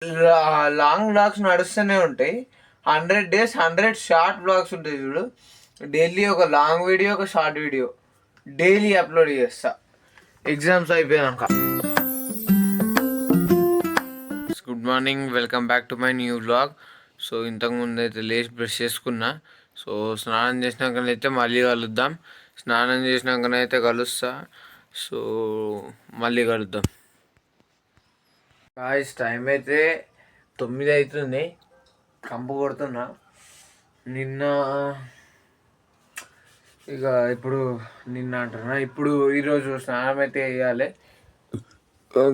Long blogs నడుస్తూనే ఉంటాయి. 100 days 100 short blogs ఉంటాయి చూడు. డైలీ ఒక లాంగ్ వీడియో, ఒక షార్ట్ వీడియో డైలీ అప్లోడ్ చేస్తా ఎగ్జామ్స్ అయిపోయాక. Good morning, welcome back to my new vlog. So ఇంతకుముందు అయితే లేచి బ్రష్ చేసుకున్నా. సో స్నానం చేసినాకనైతే మళ్ళీ కలుద్దాం. స్నానం చేసినాకనైతే కలుస్తా. సో మళ్ళీ కలుద్దాం. గాయ్స్, టైం అయితే 9 అవుతుంది. కంపు కొడుతున్నా. నిన్న ఇక నిన్న అంటున్నా, ఈరోజు స్నానం అయితే వేయాలి.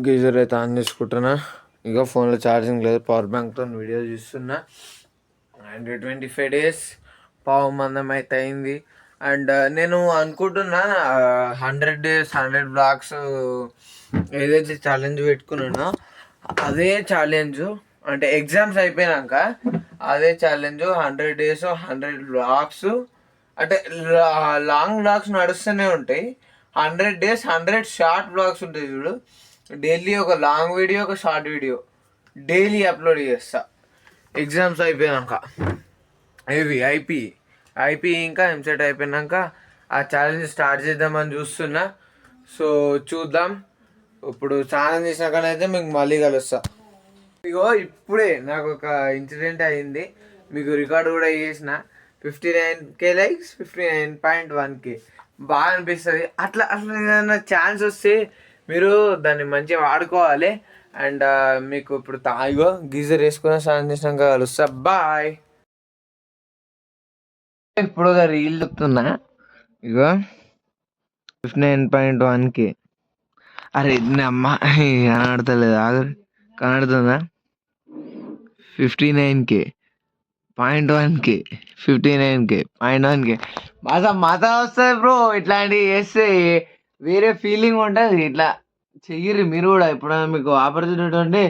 గీజర్ అయితే ఆన్ చేసుకుంటున్నా. ఇక ఫోన్లో ఛార్జింగ్ లేదు, పవర్ బ్యాంక్తో వీడియో చూస్తున్నా. అండ్ 25 days పావు మందం అయితే అయింది. అండ్ నేను అనుకుంటున్నా 100 days 100 బ్లాగ్స్ ఏదైతే ఛాలెంజ్ పెట్టుకున్నానో అదే ఛాలెంజ్, అంటే ఎగ్జామ్స్ అయిపోయినాక అదే ఛాలెంజ్ 100 days 100 బ్లాగ్స్, అంటే లాంగ్ బ్లాగ్స్ నడుస్తూనే ఉంటాయి. 100 days 100 షార్ట్ బ్లాగ్స్ ఉంటాయి చూడు. డైలీ ఒక లాంగ్ వీడియో, ఒక షార్ట్ వీడియో డైలీ అప్లోడ్ చేస్తా ఎగ్జామ్స్ అయిపోయాక. ఇవి ఐపీ ఇంకా ఎంసెట్ అయిపోయినాక ఆ ఛాలెంజ్ స్టార్ట్ చేద్దామని చూస్తున్నా. సో చూద్దాం. ఇప్పుడు స్నానం చేసినాకనైతే మీకు మళ్ళీ కలుస్తా. ఇగో ఇప్పుడే నాకు ఒక ఇన్సిడెంట్ అయింది, మీకు రికార్డు కూడా చేసిన. 59K likes, 59.1K. బాగా అనిపిస్తుంది. అట్లా ఏదైనా ఛాన్స్ వస్తే మీరు దాన్ని మంచిగా వాడుకోవాలి. అండ్ మీకు ఇప్పుడు ఇగో గీజర్ వేసుకుని స్నానం చేసినాక కలుస్తా. బాయ్. ఇప్పుడు ఒక రీల్ చెప్తున్నా. ఇగో 59.1K. అరే అమ్మ కనబడతలేదు, ఆగరు. కనబడుతుందా? 59K, 0.1K, 59K, 0.1K. మాత వస్తుంది బ్రో. ఇట్లాంటివి చేస్తే వేరే ఫీలింగ్ ఉంటుంది. ఇట్లా చెయ్యరు మీరు కూడా. ఎప్పుడైనా మీకు ఆపర్చునిటీ ఉంటే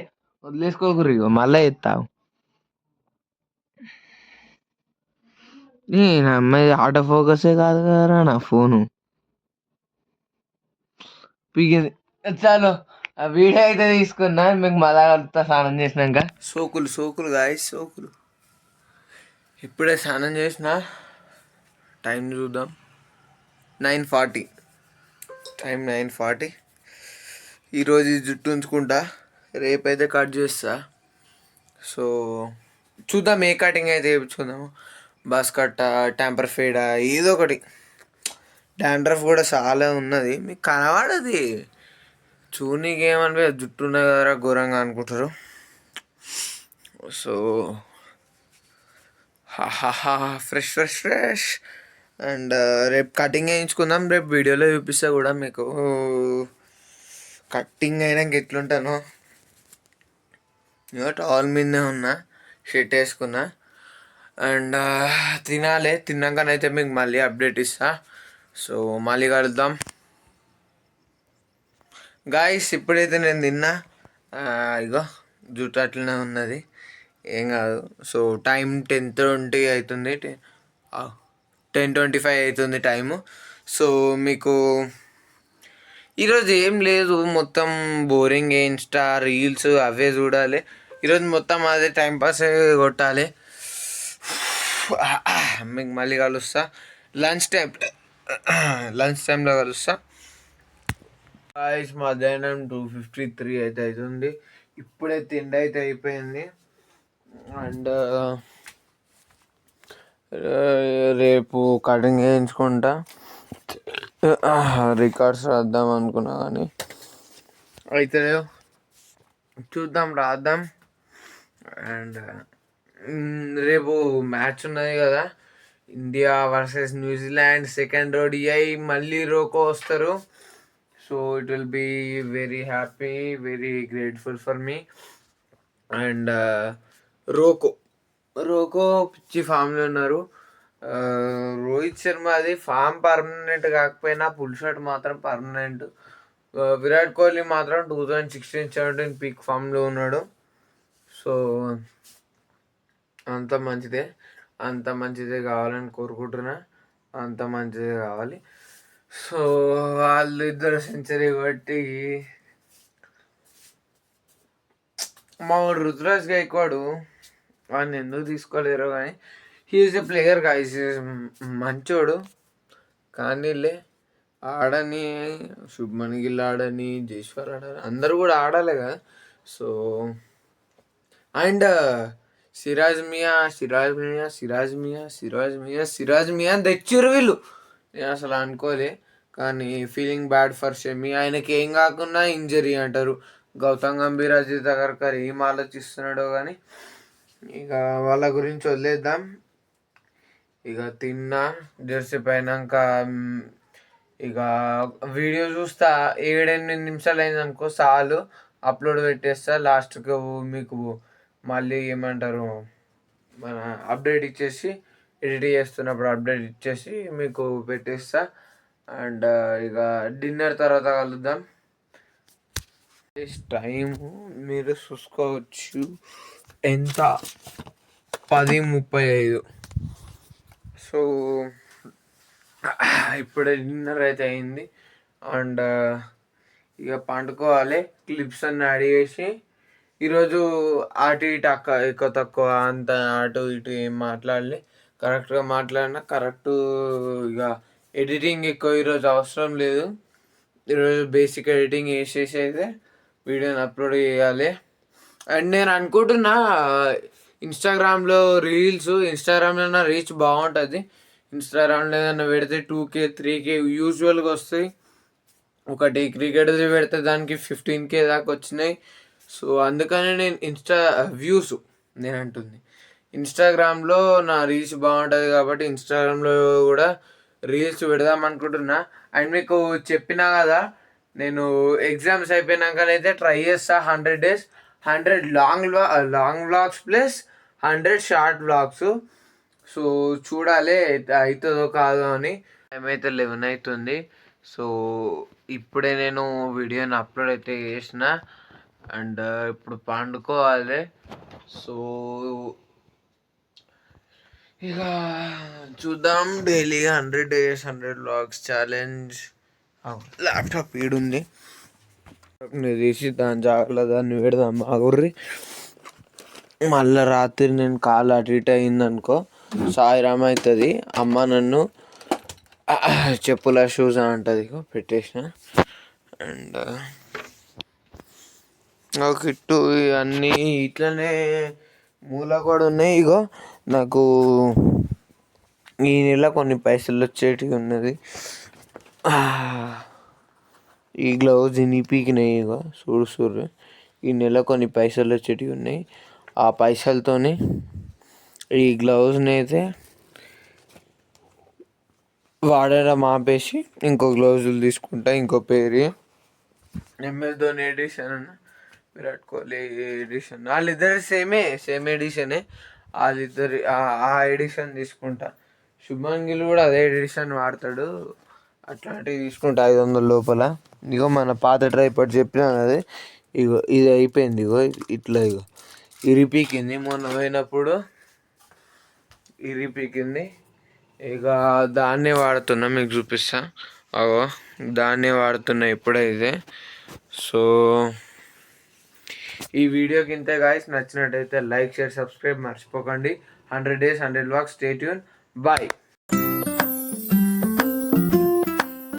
వదిలేసుకోకరు. ఇగో మళ్ళీ ఎత్తావు. నా అమ్మాయి ఆటో ఫోకసే కాదు కదరా నా ఫోను. పీకింది. చాలు, ఆ వీడియో అయితే తీసుకున్నా. మీకు మళ్ళా కలుపుతా స్నానం చేసినాక. సోకులు గాయస్, సోకులు. ఇప్పుడే స్నానం చేసిన. టైం చూద్దాం. 9:40. టైం 9:40. ఈరోజు జుట్టు ఉంచుకుంటా, రేపైతే కట్ చేస్తా. సో చూద్దాం ఏ కటింగ్ అయితే చేయించుకుందాము. బస్ కట్ట, టెంపర్ ఫేడా, ఏదో ఒకటి. డాండ్రఫ్ కూడా చాలా ఉన్నది, మీకు కనబడది. చూడనీకి ఏమనిపి జుట్టు ఉన్నది కదరా ఘోరంగా అనుకుంటారు. So fresh. అండ్ రేపు కటింగ్ వేయించుకుందాం. రేపు వీడియోలో చూపిస్తా కూడా మీకు కటింగ్ అయినాక ఎట్లుంటానో. టవల్ మీదనే ఉన్నా, షర్ట్ వేసుకున్నా. అండ్ తినాలి. తిన్నాకనైతే మీకు మళ్ళీ అప్డేట్ ఇస్తా. సో మళ్ళీ కలుద్దాం గాయస్. ఇప్పుడైతే నేను తిన్నా. ఇగో జుట్టు అట్లనే ఉన్నది, ఏం కాదు. సో టైం 10:20 అవుతుంది, 10:25 అవుతుంది టైము. సో మీకు ఈరోజు ఏం లేదు, మొత్తం బోరింగ్. ఇన్స్టా రీల్స్ అవే చూడాలి ఈరోజు మొత్తం. అదే టైంపాస్ కొట్టాలి. మీకు మళ్ళీ కలుస్తా లంచ్ టైంలో కలుస్తా. మధ్యాహ్నం 2:53 అయితే అవుతుంది. ఇప్పుడే తిండి అయితే అయిపోయింది. అండ్ రేపు కటింగ్ వేయించుకుంటా. రికార్డ్స్ రాద్దాం అనుకున్నా కానీ అయితే చూద్దాం, రాద్దాం. అండ్ రేపు మ్యాచ్ ఉన్నది కదా, India versus New Zealand. Second ODI. మళ్ళీ రోకో వస్తారు. So it will be very happy, very grateful for me. And Roko పిచ్చి ఫామ్లో ఉన్నారు. రోహిత్ శర్మ అది ఫామ్ పర్మనెంట్ కాకపోయినా పుల్ షాట్ మాత్రం పర్మనెంట్. విరాట్ కోహ్లీ మాత్రం 2016-17 పీక్ ఫామ్లో ఉన్నాడు. సో అంత మంచిదే కావాలని కోరుకుంటున్నా. అంత మంచిదే కావాలి. సో వాళ్ళు ఇద్దరు సెంచరీ కొట్టి మా వాడు రుతురాజ్ గైక్వాడు వాడిని ఎందుకు తీసుకోలేరు కానీ హీఈస్ ఎ ప్లేయర్ గాయస్, మంచోడు. కానీలే ఆడని, శుభ్మన్ గిల్ ఆడని, జైస్వాల్ ఆడని, అందరూ కూడా ఆడాలి కదా. సో అండ్ సిరాజ్ మియా అని తెచ్చిర్రు వీళ్ళు. నేను అసలు అనుకోలే, కానీ ఫీలింగ్ బ్యాడ్ ఫర్ షమి. ఆయనకి ఏం కాకుండా ఇంజరీ అంటారు. గౌతమ్ గంభీర్, అజిత్ అగర్కర్ ఏం ఆలోచిస్తున్నాడో కానీ ఇక వాళ్ళ గురించి వదిలేద్దాం. ఇక తిన్నా జెర్సీ పైనాక ఇక వీడియో చూస్తా. 7-8 నిమిషాలు అయిందనుకో చాలు, అప్లోడ్ పెట్టేస్తా. లాస్ట్కి మీకు మళ్ళీ ఏమంటారు, మన అప్డేట్ ఇచ్చేసి, ఎడిట్ చేస్తున్నప్పుడు అప్డేట్ ఇచ్చేసి మీకు పెట్టేస్తా. అండ్ ఇక డిన్నర్ తర్వాత కలుద్దాం. టైం మీరు చూసుకోవచ్చు ఎంత, 10:35. సో ఇప్పుడే డిన్నర్ అయితే అయింది. అండ్ ఇక పండుకోవాలి. క్లిప్స్ అన్నీ రెడీ చేసి, ఈరోజు అటు ఇటు ఎక్కువ తక్కువ అంత అటు ఇటు ఏం మాట్లాడలే. కరెక్ట్గా మాట్లాడినా కరెక్ట్. ఇక ఎడిటింగ్ ఎక్కువ ఈరోజు అవసరం లేదు. ఈరోజు బేసిక్ ఎడిటింగ్ వేసేసి అయితే వీడియోని అప్లోడ్ చేయాలి. అండ్ నేను అనుకుంటున్నా ఇన్స్టాగ్రామ్లో ఇన్స్టాగ్రామ్లో నా రీచ్ బాగుంటుంది. ఇన్స్టాగ్రామ్లో ఏదైనా పెడితే 2K 3K యూజువల్గా వస్తాయి. ఒకటి క్రికెట్ది పెడితే దానికి 15K దాకా వచ్చినాయి. సో అందుకనే నేను నేను అంటుంది ఇన్స్టాగ్రామ్లో నా రీచ్ బాగుంటుంది కాబట్టి ఇన్స్టాగ్రామ్లో కూడా రీల్స్ పెడదాం అనుకుంటున్నా. అండ్ మీకు చెప్పినా కదా, నేను ఎగ్జామ్స్ అయిపోయినాకనైతే ట్రై చేస్తా 100 days, 100 long vlogs plus 100 short vlogs. So చూడాలి అవుతుందో కాదో అని. టైం అయితే 11 అవుతుంది. సో ఇప్పుడే నేను వీడియోని అప్లోడ్ అయితే చేసిన. అండ్ ఇప్పుడు పండుకోవాలి. సో ఇక చూద్దాం. Daily 100 days 100 vlogs challenge. Laptop ఈడుంది, నేను తీసి దాని జాగ్రత్త దాన్ని పెడదాం ఆగుర్రి. మళ్ళీ రాత్రి నేను కాలు అటు ఇటు అయిందనుకో సాయిరామ్ అవుతుంది. అమ్మ నన్ను చెప్పుల షూస్ అంటుంది. ఇగో పెట్టేసిన. అండ్ కిట్టు అన్నీ ఇట్లనే మూల కూడా ఉన్నాయి. ఇగో నాకు ఈ నెల కొన్ని పైసలు వచ్చేటివి ఉన్నది. ఈ గ్లౌజ్ పీకినాయి. ఇగో చూడు ఈ నెల కొన్ని పైసలు వచ్చేటివి ఉన్నాయి. ఆ పైసలతోని ఈ గ్లౌజ్ని అయితే వాడడం ఆపేసి ఇంకో గ్లౌజులు తీసుకుంటా. ఇంకో పేరు MS ధోని ఎడిషన్ అన్న, విరాట్ కోహ్లీ ఎడిషన్, వాళ్ళిద్దరు సేమ్ ఎడిషనే. వాళ్ళిద్దరు ఆ ఎడిషన్ తీసుకుంటా. శుభ్మన్ గిల్ కూడా అదే ఎడిషన్ వాడతాడు. అట్లాంటివి తీసుకుంటా 500 లోపల. ఇగో మన పాత ట్రైపాడ్ చెప్పినా అది, ఇగో ఇది అయిపోయింది. ఇగో ఇట్లా ఇగో ఇరిపీకింది. మొన్న పోయినప్పుడు ఇరిపీకింది. ఇక దాన్నే వాడుతున్నా, మీకు చూపిస్తా. అగో దాన్నే వాడుతున్నా ఇప్పుడైతే. సో ఈ వీడియోకి ఇంతే గాయస్. నచ్చినట్టయితే లైక్, షేర్, సబ్స్క్రైబ్ మర్చిపోకండి. 100 days 100 vlogs. Stay tune. Bye.